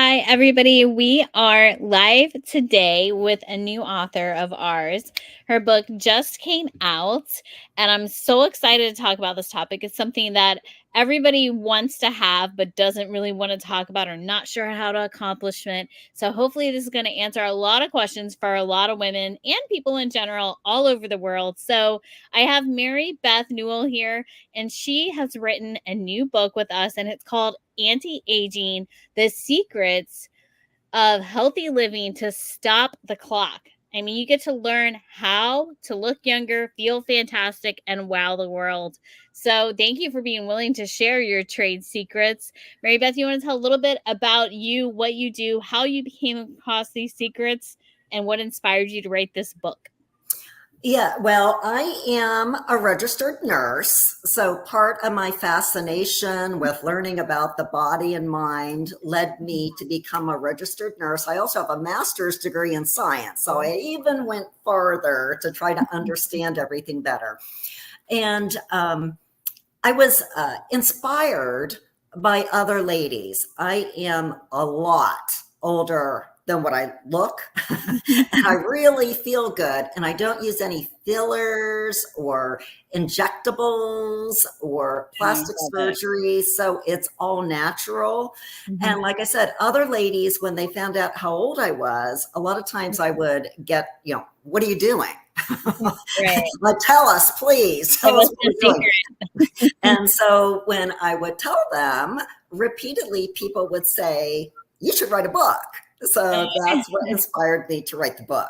Hi, everybody. We are live today with a new author of ours. Her book just came out, and I'm so excited to talk about this topic. It's something that everybody wants to have, but doesn't really want to talk about or not sure how to accomplish it. So, hopefully, this is going to answer a lot of questions for a lot of women and people in general all over the world. So, I have Mary-Beth Newell here, and she has written a new book with us, and it's called Anti-Aging: The Secrets of Healthy Living to Stop the Clock. I mean, you get to learn how to look younger, feel fantastic, and wow the world. So thank you for being willing to share your trade secrets. Mary-Beth, you want to tell a little bit about you, what you do, how you became across these secrets, and what inspired you to write this book? Yeah, well, I am a registered nurse. So part of my fascination with learning about the body and mind led me to become a registered nurse. I also have a master's degree in science. So I even went further to try to understand everything better. And I was inspired by other ladies. I am a lot older than what I look. And I really feel good. And I don't use any fillers or injectables or plastic surgery. So it's all natural. And like I said, other ladies, when they found out how old I was, a lot of times I would get, what are you doing? Right. Like, tell us, please. Tell us what we're doing. And so when I would tell them repeatedly, people would say, you should write a book. So that's what inspired me to write the book.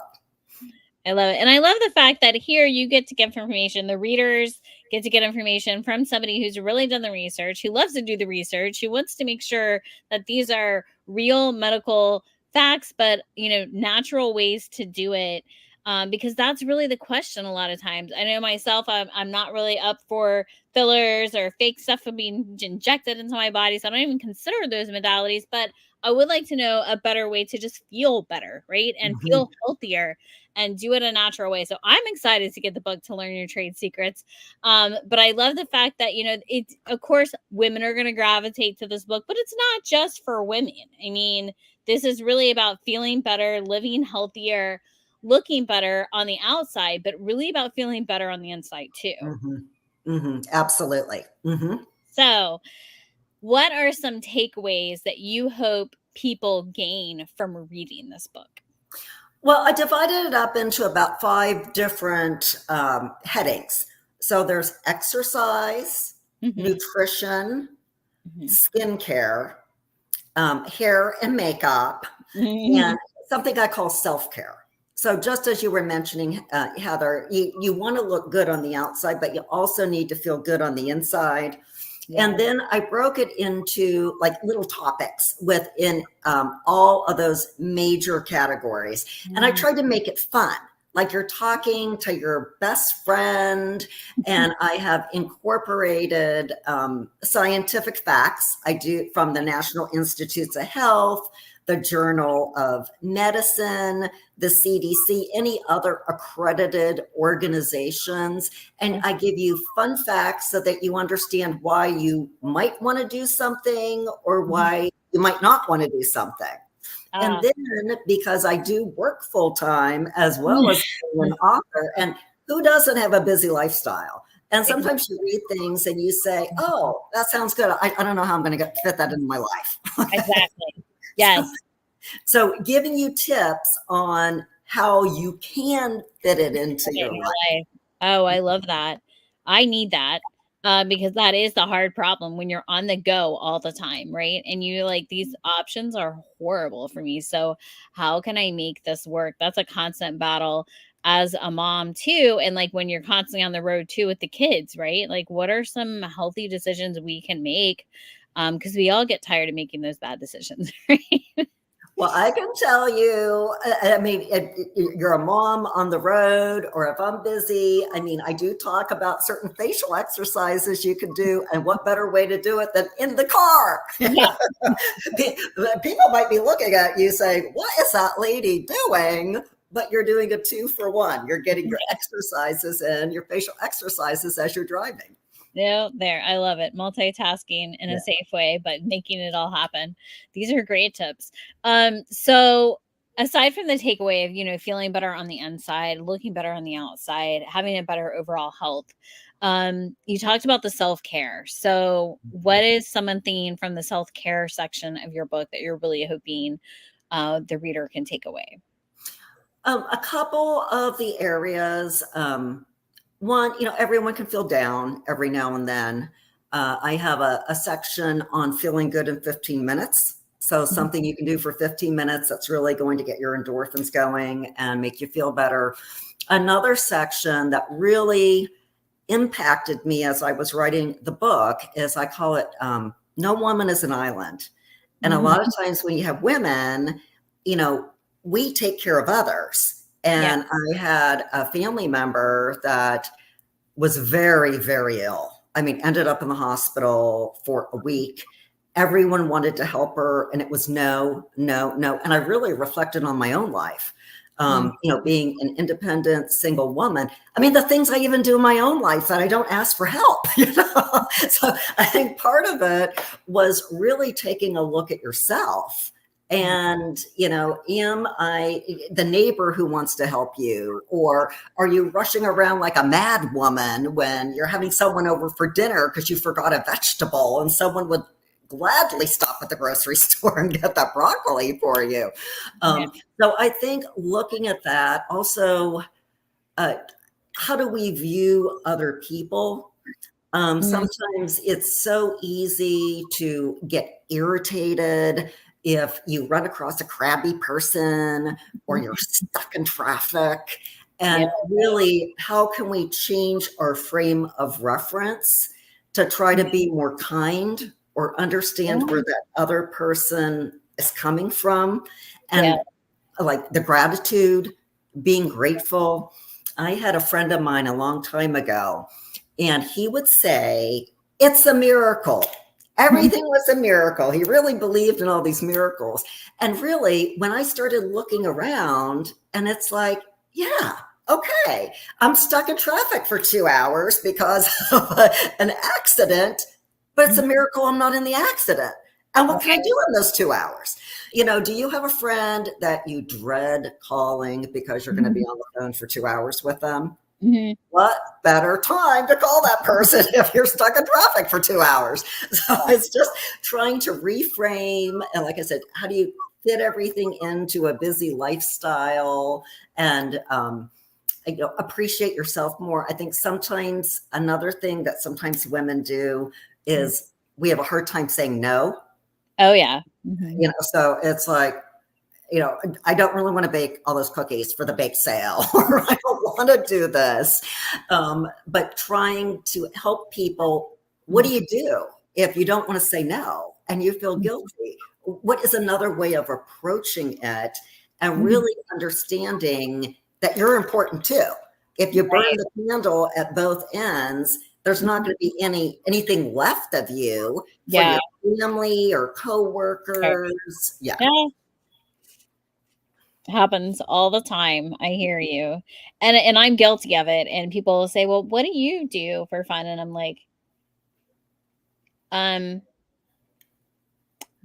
I love it. And I love the fact that here you get to get information. The readers get to get information from somebody who's really done the research, who loves to do the research, who wants to make sure that these are real medical facts, but, natural ways to do it. Because that's really the question a lot of times. I know myself, I'm not really up for fillers or fake stuff being injected into my body. So I don't even consider those modalities, but I would like to know a better way to just feel better, right? And feel healthier and do it a natural way. So I'm excited to get the book to learn your trade secrets. But I love the fact that, it's, of course, women are going to gravitate to this book, but it's not just for women. I mean, this is really about feeling better, living healthier, looking better on the outside, but really about feeling better on the inside too. Absolutely. So what are some takeaways that you hope people gain from reading this book? Well, I divided it up into about 5 different headings. So there's exercise, nutrition, skincare, hair and makeup, and something I call self-care. So just as you were mentioning, Heather, you want to look good on the outside, but you also need to feel good on the inside. Yeah. And then I broke it into like little topics within all of those major categories. And I tried to make it fun, like you're talking to your best friend. And I have incorporated scientific facts I do from the National Institutes of Health, the Journal of Medicine, the CDC, any other accredited organizations. And I give you fun facts so that you understand why you might want to do something or why you might not want to do something. And then because I do work full time as well as an author, and who doesn't have a busy lifestyle? And sometimes you read things and you say, oh, that sounds good. I don't know how I'm going to fit that into my life. Exactly. Yes. So giving you tips on how you can fit it into your life. Oh, I love that. I need that because that is the hard problem when you're on the go all the time, right? And you like these options are horrible for me. So how can I make this work? That's a constant battle as a mom too. And like when you're constantly on the road too with the kids, right? Like what are some healthy decisions we can make? Because we all get tired of making those bad decisions, right? Well, I can tell you, I mean, if you're a mom on the road or if I'm busy, I mean, I do talk about certain facial exercises you can do, and what better way to do it than in the car? Yeah. People might be looking at you saying, what is that lady doing? But you're doing a 2-for-1. You're getting your exercises in, your facial exercises as you're driving. No, there. I love it. Multitasking in a Yeah. safe way, but making it all happen. These are great tips. So aside from the takeaway of, feeling better on the inside, looking better on the outside, having a better overall health, you talked about the self-care. So what is something from the self-care section of your book that you're really hoping the reader can take away? A couple of the areas. One, everyone can feel down every now and then. I have a section on feeling good in 15 minutes. So Mhm. something you can do for 15 minutes that's really going to get your endorphins going and make you feel better. Another section that really impacted me as I was writing the book is I call it No Woman is an Island. And a Mhm. lot of times when you have women, you know, we take care of others. Yeah. And I had a family member that was very, very ill. I mean, ended up in the hospital for a week. Everyone wanted to help her, and it was no, no, no. And I really reflected on my own life. Mhm. Being an independent single woman. I mean, the things I even do in my own life that I don't ask for help. So I think part of it was really taking a look at yourself and am I the neighbor who wants to help you, or are you rushing around like a mad woman when you're having someone over for dinner because you forgot a vegetable and someone would gladly stop at the grocery store and get that broccoli for you? Yeah. So I think looking at that also, uh, how do we view other people? Mhm. Sometimes it's so easy to get irritated if you run across a crabby person or you're stuck in traffic. Yeah. And really, how can we change our frame of reference to try to be more kind or understand where that other person is coming from? Yeah. And like the gratitude, being grateful. I had a friend of mine a long time ago, and he would say, "It's a miracle." Everything was a miracle. He really believed in all these miracles. And really, when I started looking around, and it's like, yeah, okay, I'm stuck in traffic for 2 hours because of an accident, but it's a miracle I'm not in the accident. And what can I do in those 2 hours? Do you have a friend that you dread calling because you're going to be on the phone for 2 hours with them? Mhm. What better time to call that person if you're stuck in traffic for 2 hours? So it's just trying to reframe. And like I said, how do you fit everything into a busy lifestyle and, appreciate yourself more? I think sometimes another thing that sometimes women do Mhm. is we have a hard time saying no. Oh, yeah. Mhm. So it's like, I don't really want to bake all those cookies for the bake sale, or I don't want to do this. But trying to help people, what do Mhm. you do if you don't want to say no and you feel guilty? What is another way of approaching it and Mhm. really understanding that you're important too? If you burn Right. the candle at both ends, there's not going to be anything left of you for Yeah. your family or coworkers. Yeah. Yeah. Happens all the time. I hear you. And I'm guilty of it. And people will say, "Well, what do you do for fun?" And I'm like, um,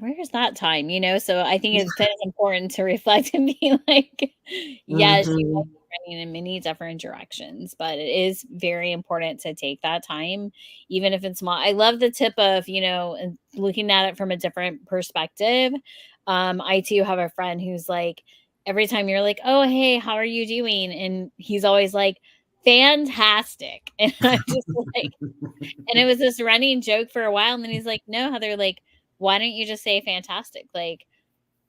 where's that time? So I think it's important to reflect and be like, yes, you might Mhm. be running in many different directions, but it is very important to take that time, even if it's small. I love the tip of, and looking at it from a different perspective. I too have a friend who's like, every time you're like, "Oh, hey, how are you doing?" And he's always like, "Fantastic." And I'm just like, and it was this running joke for a while, and then he's like, "No, Heather, like, why don't you just say fantastic?" Like,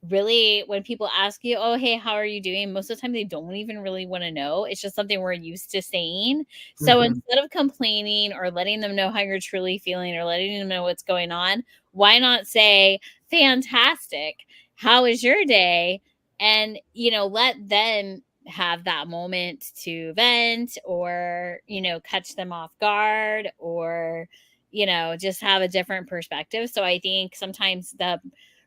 really, when people ask you, "Oh, hey, how are you doing?" Most of the time they don't even really wanna know. It's just something we're used to saying. So Mhm. instead of complaining or letting them know how you're truly feeling or letting them know what's going on, why not say, "Fantastic. How was your day?" And, let them have that moment to vent or, catch them off guard or, just have a different perspective. So I think sometimes the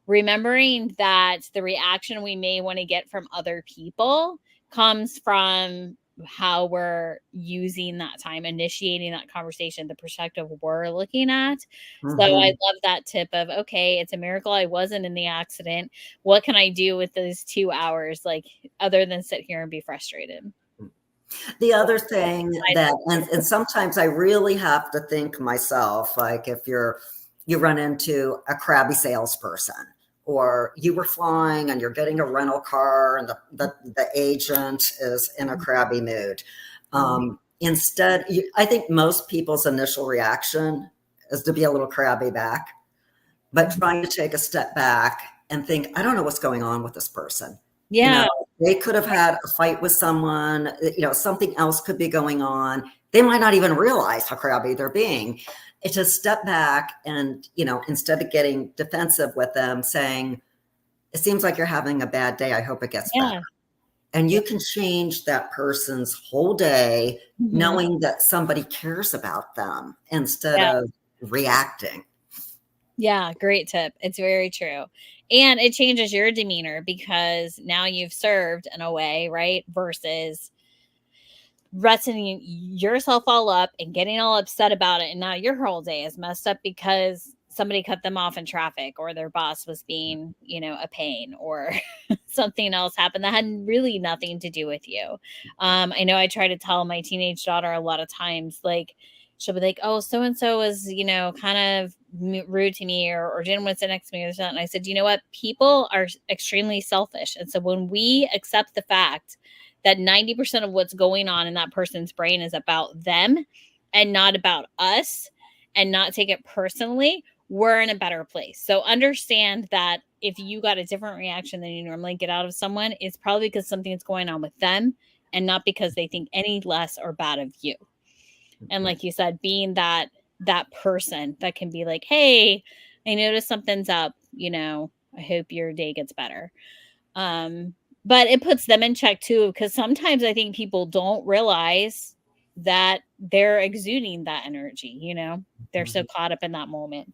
remembering that the reaction we may want to get from other people comes from how we're using that time, initiating that conversation, the perspective we're looking at. So I love that tip of, okay, it's a miracle I wasn't in the accident. What can I do with those 2 hours, like, other than sit here and be frustrated? The other thing that, and sometimes I really have to think myself, like if you run into a crabby salesperson, or you were flying and you're getting a rental car and the agent is in a crabby mood. Instead, I think most people's initial reaction is to be a little crabby back, but trying to take a step back and think, I don't know what's going on with this person. Yeah. They could have had a fight with someone, something else could be going on. They might not even realize how crabby they're being. It's just step back and, instead of getting defensive with them, saying, it seems like you're having a bad day. I hope it gets better. And you can change that person's whole day knowing that somebody cares about them instead of reacting. Yeah, great tip. It's very true. And it changes your demeanor because now you've served in a way, right? Versus wrestling yourself all up and getting all upset about it. And now your whole day is messed up because somebody cut them off in traffic, or their boss was being, a pain, or something else happened that had really nothing to do with you. I know I try to tell my teenage daughter a lot of times, like, she'll be like, oh, so-and-so was, kind of rude to me, or didn't want to sit next to me or something. I said, you know what? People are extremely selfish. And so when we accept the fact that 90% of what's going on in that person's brain is about them and not about us, and not take it personally, we're in a better place. So understand that if you got a different reaction than you normally get out of someone, it's probably because something's going on with them and not because they think any less or bad of you. And like you said, being that person that can be like, hey, I noticed something's up, I hope your day gets better. But it puts them in check too, because sometimes I think people don't realize that they're exuding that energy, they're so caught up in that moment.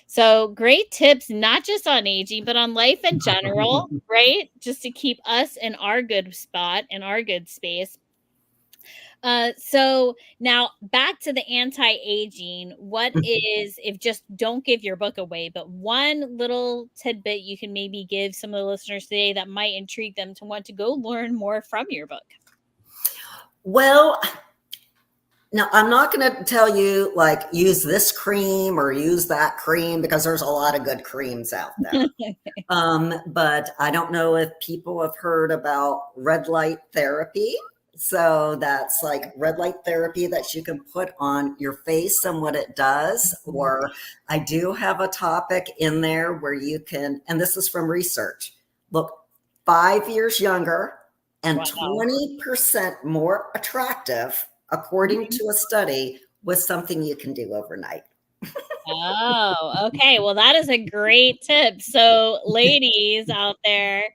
So great tips, not just on aging, but on life in general, right? Just to keep us in our good spot, in our good space. So now back to the anti-aging. What is, if just don't give your book away, but one little tidbit you can maybe give some of the listeners today that might intrigue them to want to go learn more from your book? Well, now I'm not going to tell you like use this cream or use that cream, because there's a lot of good creams out there. But I don't know if people have heard about red light therapy. So that's like red light therapy that you can put on your face and what it does. Or I do have a topic in there where you can, and this is from research, look 5 years younger and 20% more attractive, according to a study, with something you can do overnight. Oh, okay. Well, that is a great tip. So ladies out there,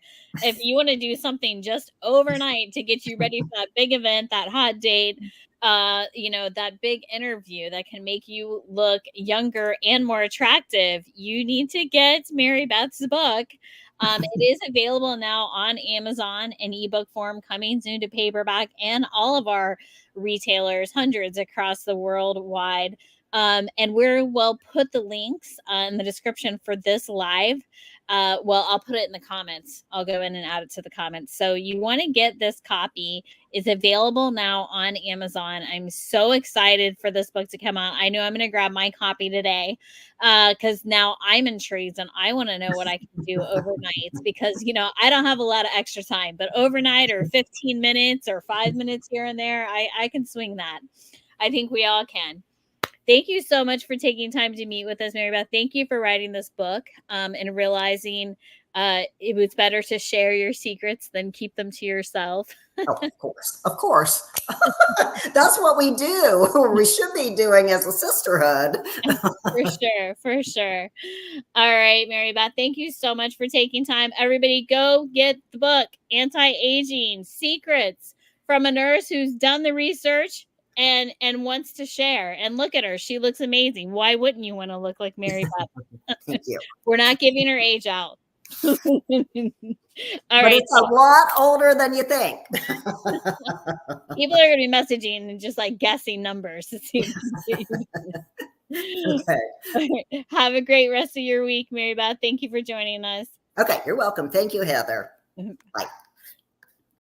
if you want to do something just overnight to get you ready for that big event, that hot date, that big interview that can make you look younger and more attractive, you need to get Mary-Beth's book. It is available now on Amazon in ebook form, coming soon to paperback, and all of our retailers, hundreds across the worldwide. And we'll put the links in the description for this live. I'll put it in the comments. I'll go in and add it to the comments. So you want to get this copy. It's available now on Amazon. I'm so excited for this book to come out. I know I'm going to grab my copy today because now I'm intrigued and I want to know what I can do overnight, because, I don't have a lot of extra time, but overnight, or 15 minutes or 5 minutes here and there, I can swing that. I think we all can. Thank you so much for taking time to meet with us, Mary-Beth. Thank you for writing this book and realizing it was better to share your secrets than keep them to yourself. Oh, of course. That's what we do. We should be doing as a sisterhood. For sure. All right, Mary-Beth, thank you so much for taking time. Everybody go get the book, Anti-Aging Secrets, from a nurse who's done the research and wants to share. And look at her. She looks amazing. Why wouldn't you want to look like Mary-Beth? Thank you. We're not giving her age out. All But right. it's a lot older than you think. People are going to be messaging and just like guessing numbers to see. Okay. Have a great rest of your week, Mary-Beth. Thank you for joining us. Okay, you're welcome. Thank you, Heather. Bye.